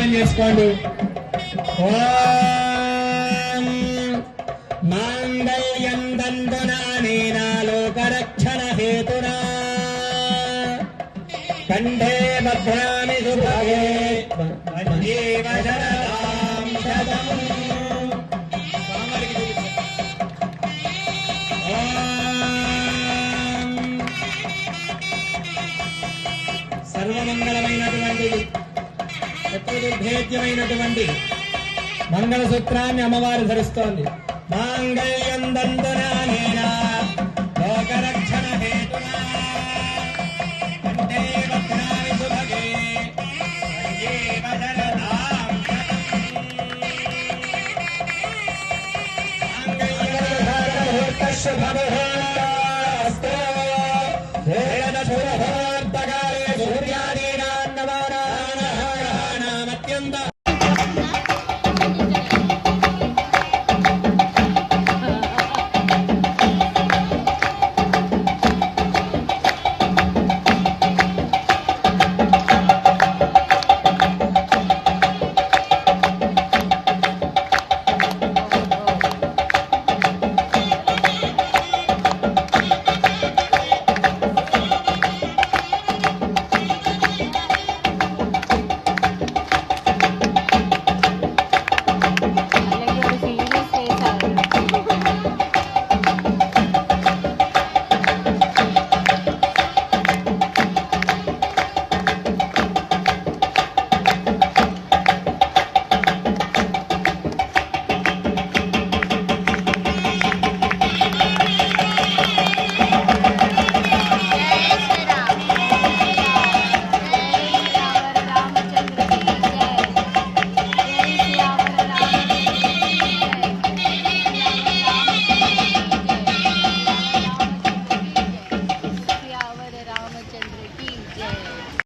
నమస్కారం చేసుకోండి. ఓం మాంగళ్యం దంతునా నేనా లోకరక్షణ హేతునా కంఠే భద్రామి సుభగే వందే వశరదాం శతం. సర్వమంగళమైనటువంటిది శత్రుదుర్భేద్యమైనటువంటి మంగళసూత్రాన్ని అమ్మవారు ధరిస్తోంది. మాంగళ్యం దంతునా నేనా లోకరక్షణ హేతునా కంఠే భద్రామి సుభగే వందే వశరదాం శతం.